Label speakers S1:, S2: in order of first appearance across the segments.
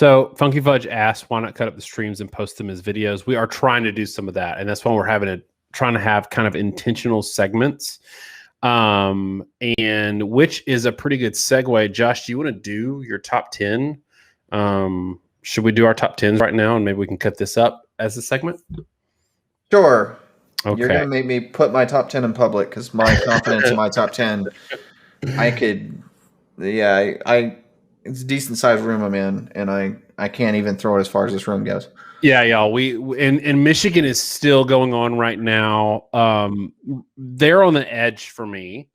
S1: So Funky Fudge asked, why not cut up the streams and post them as videos? We are trying to do some of that, and that's why we're trying to have kind of intentional segments. And which is a pretty good segue. Josh, do you want to do your top 10? Should we do our top 10s right now, and maybe we can cut this up as a segment?
S2: Sure.
S1: Okay.
S2: You're going to make me put my top 10 in public because my confidence in my top 10, it's a decent sized room I'm in, and I can't even throw it as far as this room goes.
S1: Yeah, y'all. And Michigan is still going on right now. They're on the edge for me,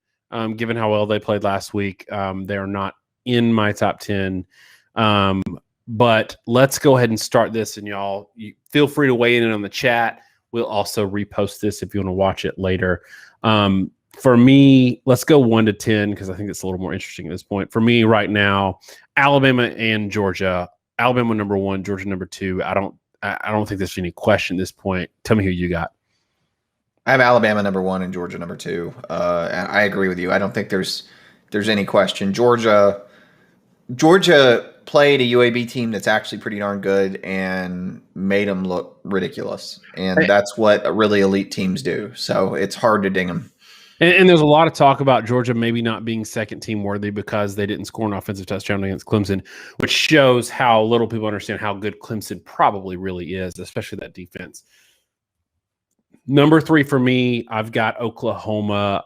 S1: given how well they played last week. They're not in my top 10. But let's go ahead and start this, and y'all, you feel free to weigh in on the chat. We'll also repost this if you want to watch it later. For me, let's go 1 to 10 because I think it's a little more interesting at this point. For me right now, Alabama and Georgia. Alabama number 1, Georgia number 2. I don't think there's any question at this point. Tell me who you got.
S2: I have Alabama number 1 and Georgia number 2. And I agree with you. I don't think there's any question. Georgia played a UAB team that's actually pretty darn good and made them look ridiculous. And that's what really elite teams do. So it's hard to ding them.
S1: And there's a lot of talk about Georgia maybe not being second team worthy because they didn't score an offensive touchdown against Clemson, which shows how little people understand how good Clemson probably really is, especially that defense. Number 3 for me, I've got Oklahoma.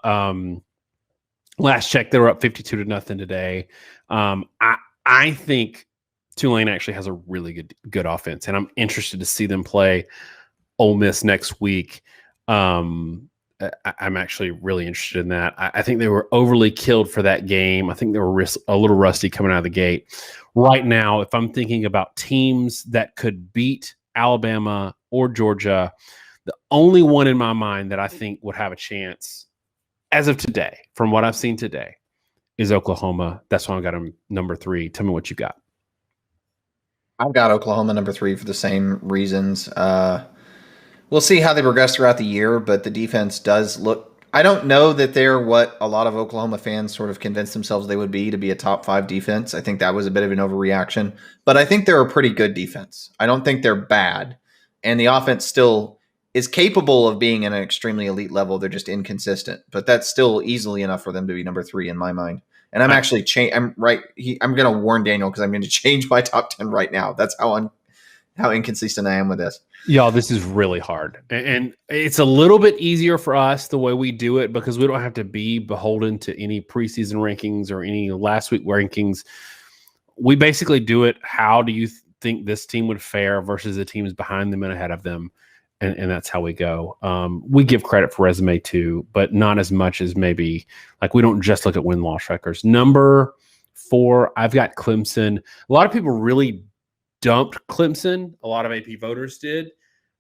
S1: Last check, they were up 52-0 today. I think Tulane actually has a really good offense, and I'm interested to see them play Ole Miss next week. I'm actually really interested in that. I think they were overly killed for that game. I think they were a little rusty coming out of the gate. Right now, if I'm thinking about teams that could beat Alabama or Georgia, the only one in my mind that I think would have a chance as of today, from what I've seen today, is Oklahoma. That's why I got them number 3. Tell me what you got.
S2: I've got Oklahoma number 3 for the same reasons. We'll see how they progress throughout the year, but the defense does look – I don't know that they're what a lot of Oklahoma fans sort of convinced themselves they would be to be a top 5 defense. I think that was a bit of an overreaction. But I think they're a pretty good defense. I don't think they're bad. And the offense still is capable of being at an extremely elite level. They're just inconsistent. But that's still easily enough for them to be number 3 in my mind. And I'm actually I'm going to warn Daniel because I'm going to change my top 10 right now. That's how inconsistent I am with this.
S1: Y'all, this is really hard. And it's a little bit easier for us the way we do it because we don't have to be beholden to any preseason rankings or any last week rankings. We basically do it. How do you think this team would fare versus the teams behind them and ahead of them? And that's how we go. We give credit for resume too, but not as much as maybe like we don't just look at win-loss records. Number 4, I've got Clemson. A lot of people really dumped Clemson. A lot of AP voters did.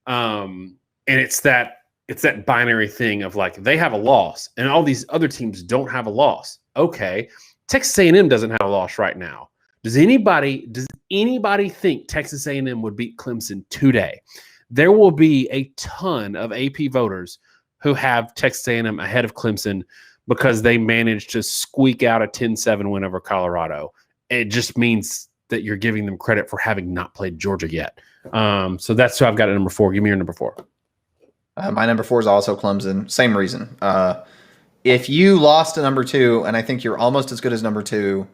S1: And it's that binary thing of like, they have a loss and all these other teams don't have a loss. Okay. Texas A&M doesn't have a loss right now. Does anybody think Texas A&M would beat Clemson today? There will be a ton of AP voters who have Texas A&M ahead of Clemson because they managed to squeak out a 10-7 win over Colorado. It just means that you're giving them credit for having not played Georgia yet. So that's who I've got at number 4. Give me your number 4.
S2: My number 4 is also Clemson. Same reason. If you lost to number 2, and I think you're almost as good as number 2,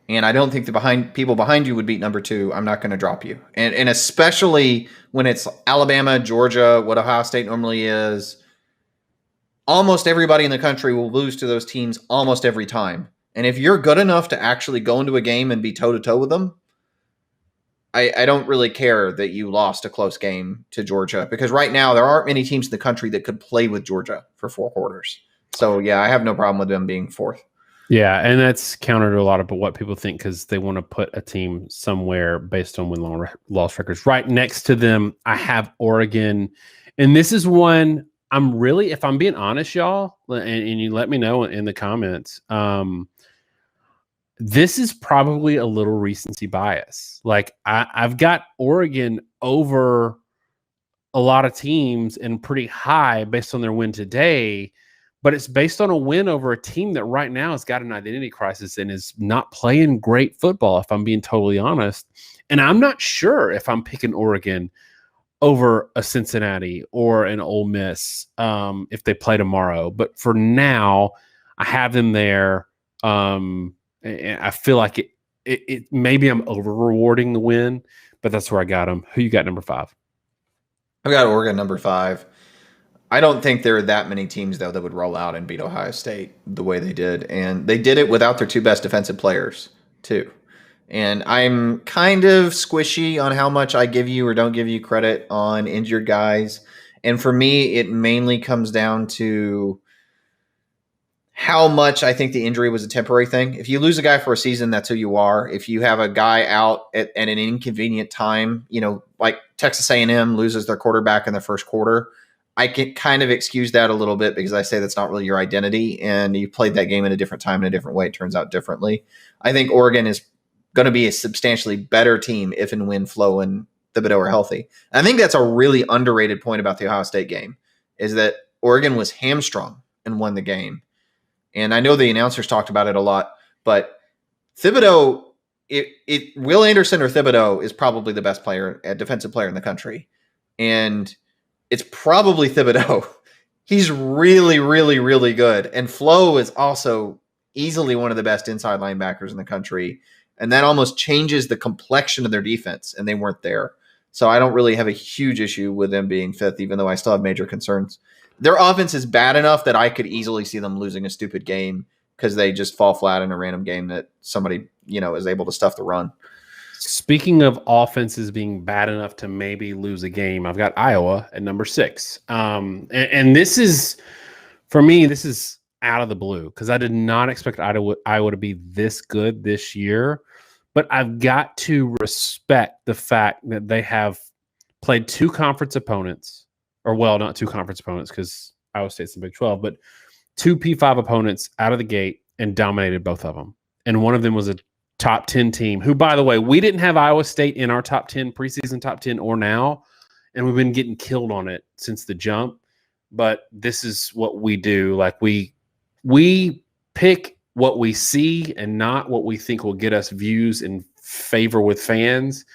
S2: and I don't think the people behind you would beat number 2, I'm not going to drop you. And especially when it's Alabama, Georgia, what Ohio State normally is, almost everybody in the country will lose to those teams almost every time. And if you're good enough to actually go into a game and be toe-to-toe with them, I don't really care that you lost a close game to Georgia because right now there aren't many teams in the country that could play with Georgia for 4 quarters. So, yeah, I have no problem with them being 4th.
S1: Yeah, and that's counter to a lot of what people think because they want to put a team somewhere based on win-loss records. Right next to them, I have Oregon. And this is one I'm really, if I'm being honest, y'all, and you let me know in the comments, this is probably a little recency bias. Like I've got Oregon over a lot of teams and pretty high based on their win today, but it's based on a win over a team that right now has got an identity crisis and is not playing great football, if I'm being totally honest. And I'm not sure if I'm picking Oregon over a Cincinnati or an Ole Miss if they play tomorrow. But for now, I have them there. And I feel like it maybe I'm over rewarding the win, but that's where I got them. Who you got number 5?
S2: I've got Oregon number 5. I don't think there are that many teams, though, that would roll out and beat Ohio State the way they did. And they did it without their 2 best defensive players, too. And I'm kind of squishy on how much I give you or don't give you credit on injured guys. And for me, it mainly comes down to how much I think the injury was a temporary thing. If you lose a guy for a season, that's who you are. If you have a guy out at an inconvenient time, like Texas A&M loses their quarterback in the first quarter, I can kind of excuse that a little bit because I say that's not really your identity, and you played that game in a different time in a different way. It turns out differently. I think Oregon is going to be a substantially better team if and when Flo and Thibodeau are healthy. And I think that's a really underrated point about the Ohio State game, is that Oregon was hamstrung and won the game. And I know the announcers talked about it a lot, but Thibodeau, Will Anderson or Thibodeau is probably the best defensive player in the country. And it's probably Thibodeau. He's really, really, really good. And Flo is also easily one of the best inside linebackers in the country. And that almost changes the complexion of their defense, and they weren't there. So I don't really have a huge issue with them being 5th, even though I still have major concerns. Their offense is bad enough that I could easily see them losing a stupid game because they just fall flat in a random game that somebody, is able to stuff the run.
S1: Speaking of offenses being bad enough to maybe lose a game, I've got Iowa at number 6. And this is, for me, this is out of the blue because I did not expect Iowa to be this good this year. But I've got to respect the fact that they have played 2 conference opponents, or well, not 2 conference opponents because Iowa State's in the Big 12, but 2 P5 opponents out of the gate and dominated both of them. And one of them was a top 10 team who, by the way, we didn't have Iowa State in our top 10, preseason top 10 or now, and we've been getting killed on it since the jump. But this is what we do. Like we pick what we see and not what we think will get us views and favor with fans.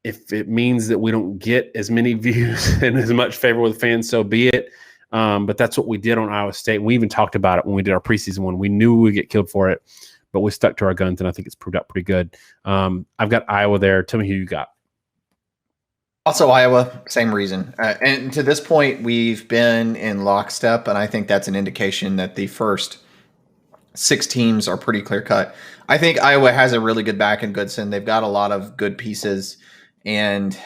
S1: If it means that we don't get as many views and as much favor with fans, so be it. But that's what we did on Iowa State. We even talked about it when we did our preseason one. We knew we would get killed for it, but we stuck to our guns, and I think it's proved out pretty good. I've got Iowa there. Tell me who you got.
S2: Also Iowa, same reason. And to this point, we've been in lockstep, and I think that's an indication that the first 6 teams are pretty clear-cut. I think Iowa has a really good back in Goodson. They've got a lot of good pieces, and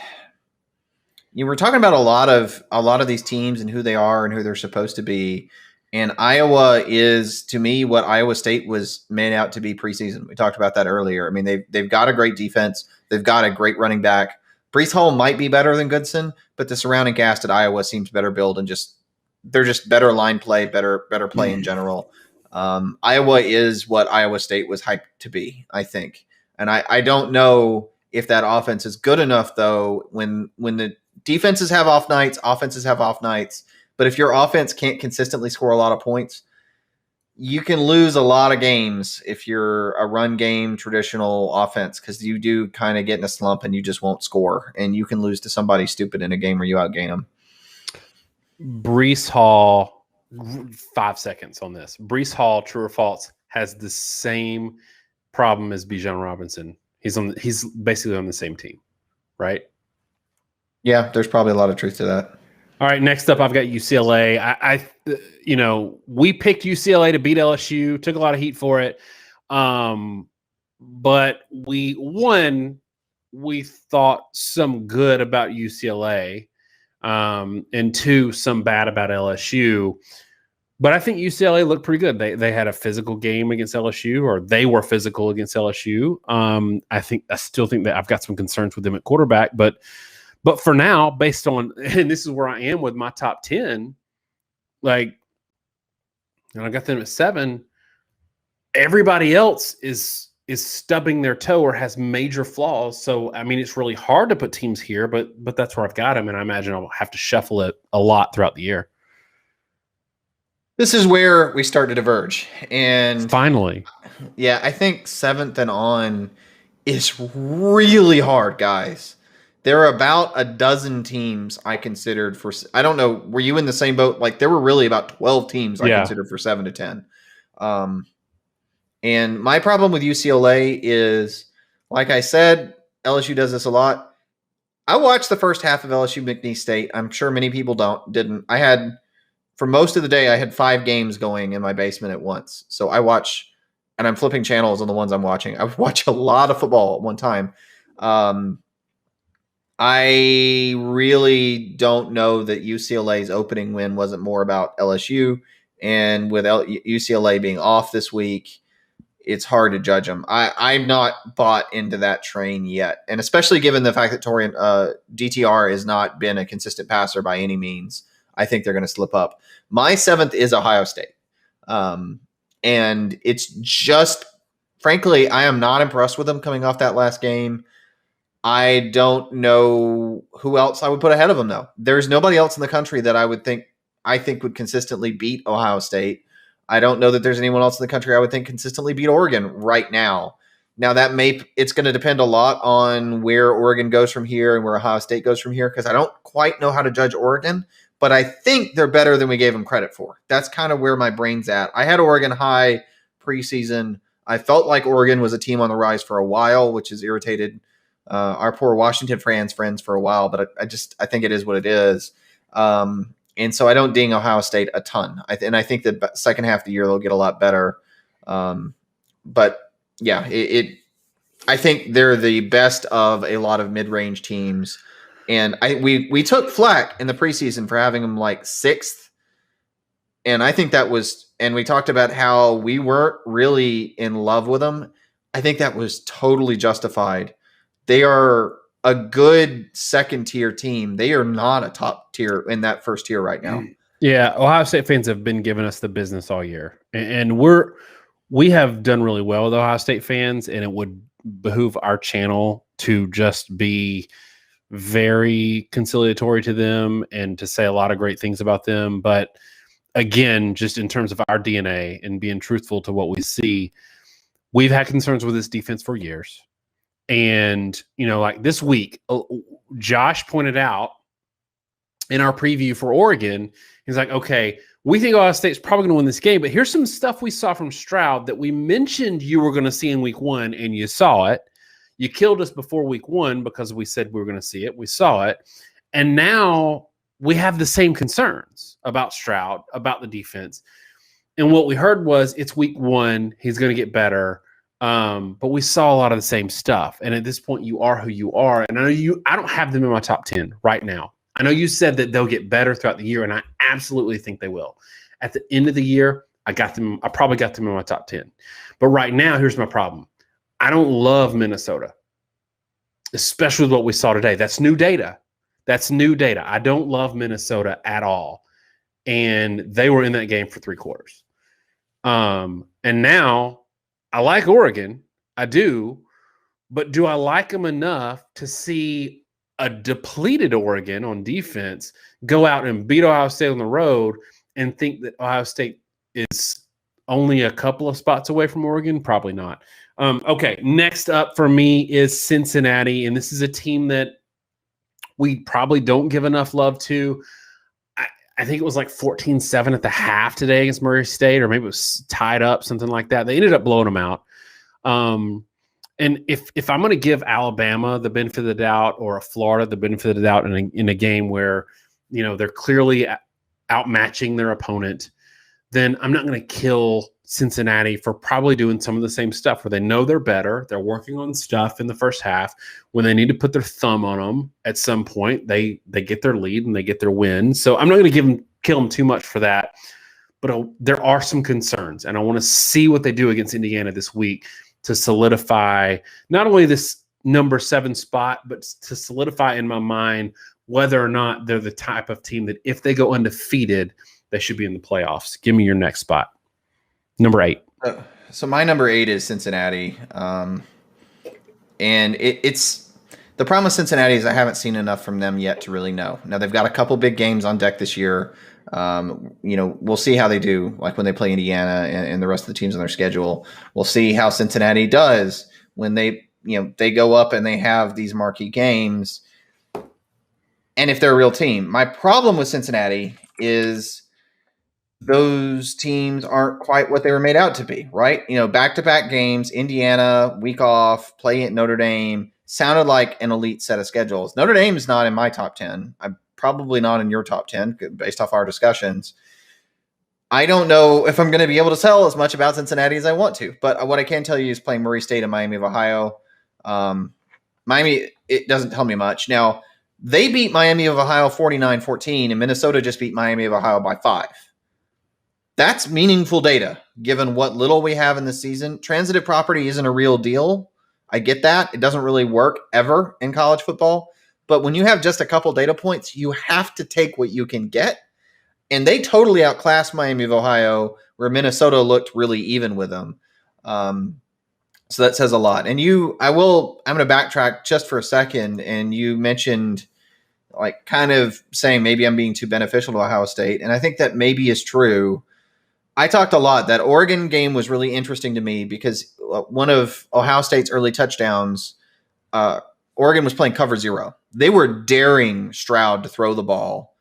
S2: we're talking about a lot of these teams and who they are and who they're supposed to be. And Iowa is, to me, what Iowa State was made out to be preseason. We talked about that earlier. I mean, they've got a great defense. They've got a great running back. Breece Hall might be better than Goodson, but the surrounding cast at Iowa seems better built, and they're just better line play, better play in general. Iowa is what Iowa State was hyped to be, I think. And I don't know if that offense is good enough, though, when the defenses have off nights, offenses have off nights. But if your offense can't consistently score a lot of points, you can lose a lot of games if you're a run game traditional offense, because you do kind of get in a slump and you just won't score. And you can lose to somebody stupid in a game where you outgain them.
S1: Breece Hall, 5 seconds on this. Breece Hall, true or false, has the same problem as Bijan Robinson. He's basically on the same team, right?
S2: Yeah, there's probably a lot of truth to that.
S1: All right, next up, I've got UCLA. We picked UCLA to beat LSU, took a lot of heat for it. But we thought some good about UCLA, and 2, some bad about LSU. But I think UCLA looked pretty good. They had a physical game against LSU, or they were physical against LSU. I still think that I've got some concerns with them at quarterback, but for now, based on, and this is where I am with my top 10, and I got them at 7. Everybody else is stubbing their toe or has major flaws. So, I mean, it's really hard to put teams here, but that's where I've got them, and I imagine I'll have to shuffle it a lot throughout the year.
S2: This is where we start to diverge. And
S1: Finally.
S2: yeah, I think 7th and on is really hard, guys. There are about a dozen teams I considered for. I don't know. Were you in the same boat? Like there were really about 12 teams I
S1: Yeah.
S2: considered for 7 to 10. Um, and my problem with UCLA is, like I said, LSU does this a lot. I watched the first half of LSU McNeese State. I'm sure many people didn't. I had for most of the day I had 5 games going in my basement at once. So I watch, and I'm flipping channels on the ones I'm watching. I watch a lot of football at one time. I really don't know that UCLA's opening win wasn't more about LSU, and with UCLA being off this week, it's hard to judge them. I'm not bought into that train yet, and especially given the fact that DTR has not been a consistent passer by any means, I think they're going to slip up. My 7th is Ohio State, and it's just, frankly, I am not impressed with them coming off that last game. I don't know who else I would put ahead of them, though. There's nobody else in the country that I think would consistently beat Ohio State. I don't know that there's anyone else in the country I would think consistently beat Oregon right now. Now it's going to depend a lot on where Oregon goes from here and where Ohio State goes from here, because I don't quite know how to judge Oregon, but I think they're better than we gave them credit for. That's kind of where my brain's at. I had Oregon high preseason. I felt like Oregon was a team on the rise for a while, which has irritated our poor Washington friends for a while, but I think it is what it is. And so I don't ding Ohio State a ton. And I think the second half of the year they'll get a lot better. But yeah, I think they're the best of a lot of mid-range teams. And we took flack in the preseason for having them like 6th. And I think that was, and we talked about how we weren't really in love with them. I think that was totally justified. They are a good second tier team. They are not a top tier in that first tier right now.
S1: Yeah, Ohio State fans have been giving us the business all year, and we have done really well with Ohio State fans, and it would behoove our channel to just be very conciliatory to them and to say a lot of great things about them. But again, just in terms of our DNA and being truthful to what we see, we've had concerns with this defense for years. And, like this week, Josh pointed out in our preview for Oregon, he's like, okay, we think Ohio State's probably going to win this game, but here's some stuff we saw from Stroud that we mentioned you were going to see in week 1, and you saw it. You killed us before week 1 because we said we were going to see it. We saw it. And now we have the same concerns about Stroud, about the defense. And what we heard was it's week 1. He's going to get better. But we saw a lot of the same stuff. And at this point, you are who you are. And I don't have them in my top 10 right now. I know you said that they'll get better throughout the year, and I absolutely think they will. At the end of the year, I probably got them in my top 10. But right now, here's my problem. I don't love Minnesota, especially with what we saw today. That's new data. I don't love Minnesota at all. And they were in that game for 3 quarters. And now I like Oregon. I do. But do I like them enough to see a depleted Oregon on defense go out and beat Ohio State on the road and think that Ohio State is only a couple of spots away from Oregon? Probably not. Okay, next up for me is Cincinnati, and this is a team that we probably don't give enough love to. I think it was like 14-7 at the half today against Murray State, or maybe it was tied up, something like that. They ended up blowing them out. And if I'm going to give Alabama the benefit of the doubt, or a Florida the benefit of the doubt in a game where they're clearly outmatching their opponent, then I'm not going to kill Cincinnati for probably doing some of the same stuff where they know they're better. They're working on stuff in the first half. When they need to put their thumb on them at some point, they get their lead and they get their win. So I'm not going to kill them too much for that. But there are some concerns, and I want to see what they do against Indiana this week to solidify not only this number 7 spot, but to solidify in my mind whether or not they're the type of team that if they go undefeated, they should be in the playoffs. Give me your next spot. Number 8.
S2: So my number 8 is Cincinnati. And it's the problem with Cincinnati is I haven't seen enough from them yet to really know. Now they've got a couple big games on deck this year. We'll see how they do, like when they play Indiana and the rest of the teams on their schedule. We'll see how Cincinnati does when they go up and they have these marquee games. And if they're a real team. My problem with Cincinnati is those teams aren't quite what they were made out to be, right? Back-to-back games, Indiana, week off, play at Notre Dame, sounded like an elite set of schedules. Notre Dame is not in my top 10. I'm probably not in your top 10 based off our discussions. I don't know if I'm going to be able to tell as much about Cincinnati as I want to, but what I can tell you is playing Murray State and Miami of Ohio. Miami, it doesn't tell me much. Now, they beat Miami of Ohio 49-14, and Minnesota just beat Miami of Ohio by 5. That's meaningful data, given what little we have in the season. Transitive property isn't a real deal. I get that. It doesn't really work ever in college football. But when you have just a couple data points, you have to take what you can get. And they totally outclassed Miami of Ohio, where Minnesota looked really even with them. So that says a lot. And I'm going to backtrack just for a second. And you mentioned like kind of saying maybe I'm being too beneficial to Ohio State. And I think that maybe is true. I talked a lot. That Oregon game was really interesting to me because one of Ohio State's early touchdowns, Oregon was playing cover 0. They were daring Stroud to throw the ball.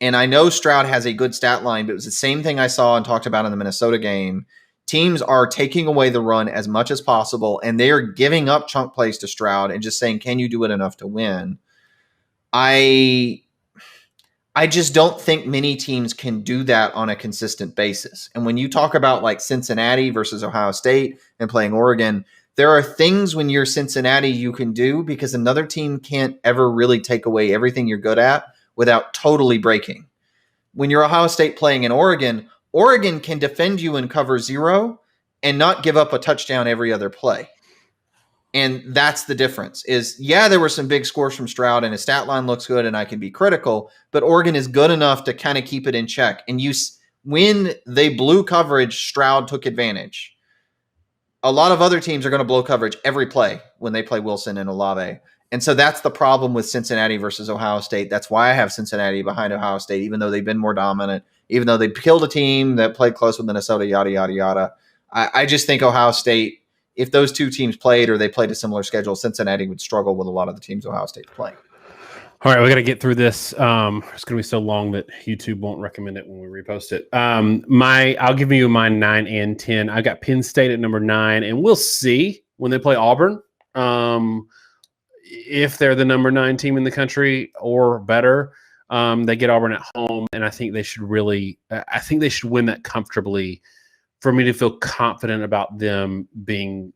S2: And I know Stroud has a good stat line, but it was the same thing I saw and talked about in the Minnesota game. Teams are taking away the run as much as possible, and they are giving up chunk plays to Stroud and just saying, can you do it enough to win? I just don't think many teams can do that on a consistent basis. And when you talk about like Cincinnati versus Ohio State and playing Oregon, there are things when you're Cincinnati you can do because another team can't ever really take away everything you're good at without totally breaking. When you're Ohio State playing in Oregon, Oregon can defend you in cover 0 and not give up a touchdown every other play. And that's the difference is, there were some big scores from Stroud and his stat line looks good and I can be critical, but Oregon is good enough to kind of keep it in check. And when they blew coverage, Stroud took advantage. A lot of other teams are going to blow coverage every play when they play Wilson and Olave. And so that's the problem with Cincinnati versus Ohio State. That's why I have Cincinnati behind Ohio State, even though they've been more dominant, even though they killed a team that played close with Minnesota, yada, yada, yada. I just think Ohio State, if those two teams played or they played a similar schedule, Cincinnati would struggle with a lot of the teams Ohio State's playing.
S1: All right, we got to get through this. It's going to be so long that YouTube won't recommend it when we repost it. I'll give you my 9 and 10. I got Penn State at number 9, and we'll see when they play Auburn if they're the number 9 team in the country or better. They get Auburn at home, and I think they should win that comfortably for me to feel confident about them being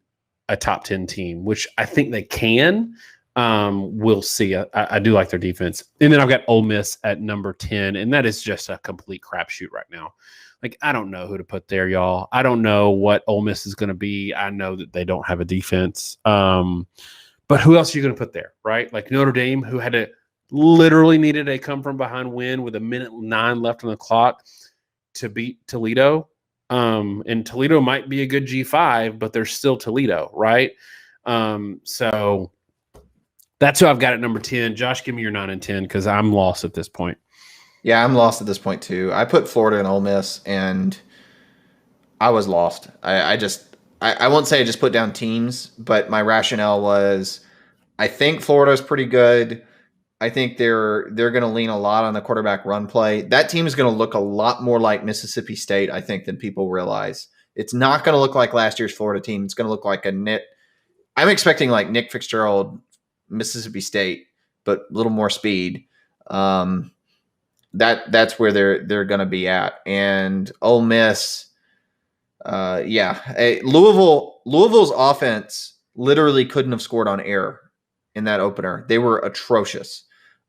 S1: a top 10 team, which I think they can. We'll see. I do like their defense. And then I've got Ole Miss at number 10, and that is just a complete crapshoot right now. Like, I don't know who to put there, y'all. I don't know what Ole Miss is going to be. I know that they don't have a defense. But who else are you going to put there, right? Like Notre Dame, who had literally needed a come-from-behind win with 1:09 left on the clock to beat Toledo. And Toledo might be a good G5, but they're still Toledo, right? So that's who I've got at number 10. Josh, give me your 9 and 10 because I'm lost at this point.
S2: Yeah, I'm lost at this point too. I put Florida and Ole Miss, and I was lost. I won't say I just put down teams, but my rationale was I think Florida's pretty good. I think they're going to lean a lot on the quarterback run play. That team is going to look a lot more like Mississippi State, I think, than people realize. It's not going to look like last year's Florida team. It's going to look like I'm expecting like Nick Fitzgerald, Mississippi State, but a little more speed. That's where they're going to be at. And Ole Miss, Louisville's offense literally couldn't have scored on air in that opener. They were atrocious.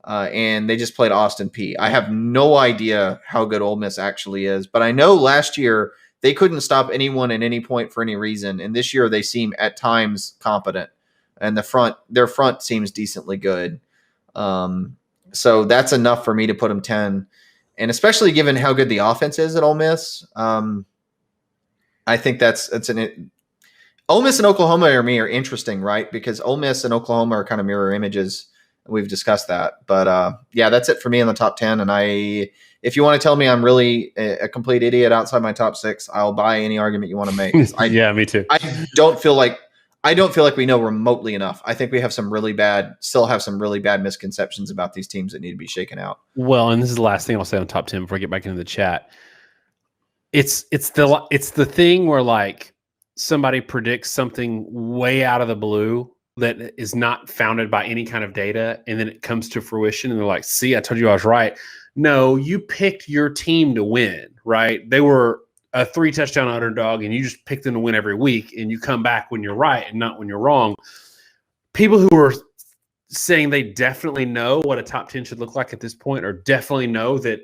S2: And they just played Austin Peay. I have no idea how good Ole Miss actually is, but I know last year they couldn't stop anyone at any point for any reason. And this year they seem at times competent, and their front seems decently good. So that's enough for me to put them 10. And especially given how good the offense is at Ole Miss, I think Ole Miss and Oklahoma are interesting, right? Because Ole Miss and Oklahoma are kind of mirror images We've discussed that. But yeah, that's it for me in the top 10. And if you want to tell me I'm really a complete idiot outside my top 6, I'll buy any argument you want to make.
S1: Yeah, me too.
S2: I don't feel like we know remotely enough. I think we have some really bad misconceptions about these teams that need to be shaken out.
S1: Well, and this is the last thing I'll say on top 10 before I get back into the chat. It's the thing where like somebody predicts something way out of the blue that is not founded by any kind of data, and then it comes to fruition, and they're like, "See, I told you I was right." No, you picked your team to win, right? They were a 3-touchdown underdog, and you just pick them to win every week, and you come back when you're right and not when you're wrong. People who are saying they definitely know what a top 10 should look like at this point, or definitely know that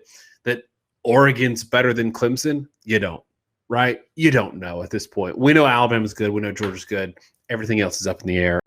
S1: Oregon's better than Clemson, you don't, right? You don't know at this point. We know Alabama's good. We know Georgia's good. Everything else is up in the air.